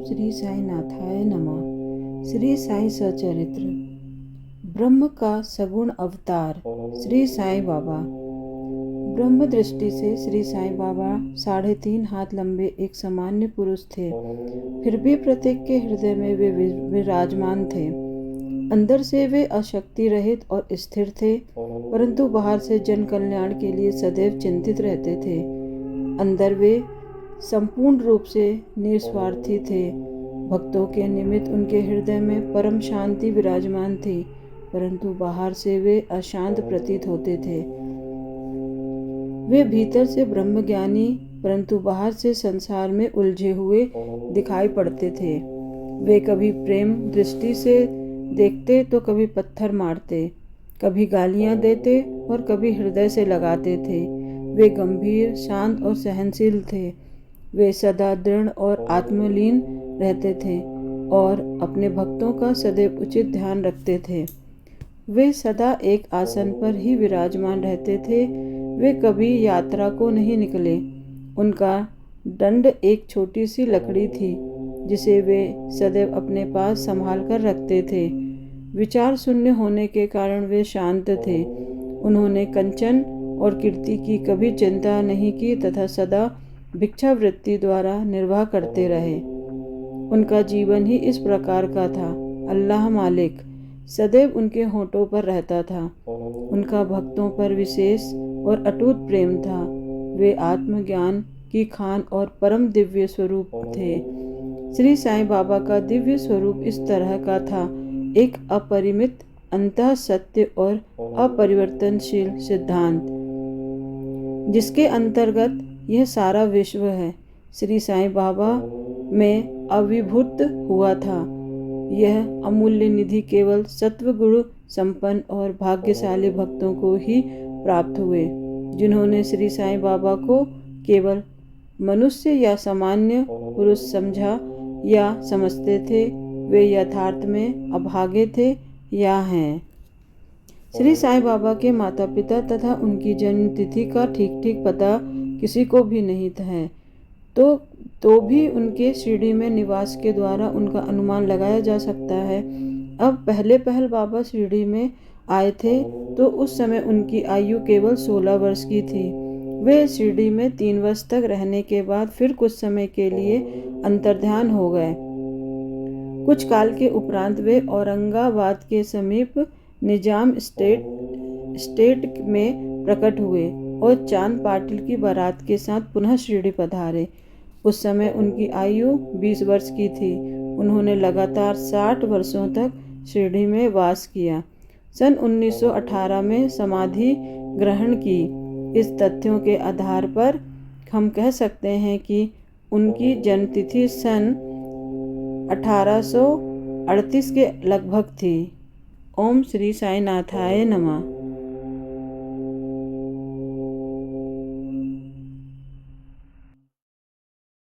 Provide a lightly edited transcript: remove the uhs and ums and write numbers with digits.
श्री साई नाथाय नमः। श्री साई सचरित्र। ब्रह्म का सगुण अवतार श्री साई बाबा। ब्रह्म दृष्टि से श्री साई बाबा 3.5 हाथ लंबे एक सामान्य पुरुष थे। फिर भी प्रत्येक के हृदय में वे विराजमान थे। अंदर से वे अशक्ति रहित और स्थिर थे, परंतु बाहर से जन कल्याण के लिए सदैव चिंतित रहते थे। अंदर वे संपूर्ण रूप से निस्वार्थी थे। भक्तों के निमित्त उनके हृदय में परम शांति विराजमान थी, परंतु बाहर से वे अशांत प्रतीत होते थे। वे भीतर से ब्रह्मज्ञानी, परंतु बाहर से संसार में उलझे हुए दिखाई पड़ते थे। वे कभी प्रेम दृष्टि से देखते तो कभी पत्थर मारते, कभी गालियां देते और कभी हृदय से लगाते थे। वे गंभीर, शांत और सहनशील थे। वे सदा दृढ़ और आत्मलीन रहते थे और अपने भक्तों का सदैव उचित ध्यान रखते थे। वे सदा एक आसन पर ही विराजमान रहते थे। वे कभी यात्रा को नहीं निकले। उनका दंड एक छोटी सी लकड़ी थी, जिसे वे सदैव अपने पास संभाल कर रखते थे। विचार शून्य होने के कारण वे शांत थे। उन्होंने कंचन और कीर्ति की कभी चिंता नहीं की तथा सदा भिक्षावृत्ति द्वारा निर्वाह करते रहे। उनका जीवन ही इस प्रकार का था। अल्लाह मालिक सदैव उनके होठों पर रहता था। उनका भक्तों पर विशेष और अटूट प्रेम था। वे आत्मज्ञान की खान और परम दिव्य स्वरूप थे। श्री साईं बाबा का दिव्य स्वरूप इस तरह का था, एक अपरिमित अंतः सत्य और अपरिवर्तनशील सिद्धांत, जिसके अंतर्गत यह सारा विश्व है। श्री साईं बाबा में अभिभूत हुआ था। यह अमूल्य निधि केवल सत्व गुण संपन्न और भाग्यशाली भक्तों को ही प्राप्त हुए, जिन्होंने श्री साईं बाबा को केवल मनुष्य या सामान्य पुरुष समझा या समझते थे। वे यथार्थ में अभागे थे या हैं। श्री साईं बाबा के माता पिता तथा उनकी जन्म तिथि का ठीक पता किसी को भी नहीं है, तो भी उनके शिरडी में निवास के द्वारा उनका अनुमान लगाया जा सकता है। अब पहले बाबा शिरडी में आए थे तो उस समय उनकी आयु केवल 16 वर्ष की थी। वे शिरडी में 3 वर्ष तक रहने के बाद फिर कुछ समय के लिए अंतर्ध्यान हो गए। कुछ काल के उपरांत वे औरंगाबाद के समीप निजाम स्टेट में प्रकट हुए और चांद पाटिल की बारात के साथ पुनः शिरडी पधारे। उस समय उनकी आयु 20 वर्ष की थी। उन्होंने लगातार 60 वर्षों तक शिरडी में वास किया। सन 1918 में समाधि ग्रहण की। इस तथ्यों के आधार पर हम कह सकते हैं कि उनकी जन्मतिथि सन 1838 के लगभग थी। ओम श्री साई नाथाय नमः।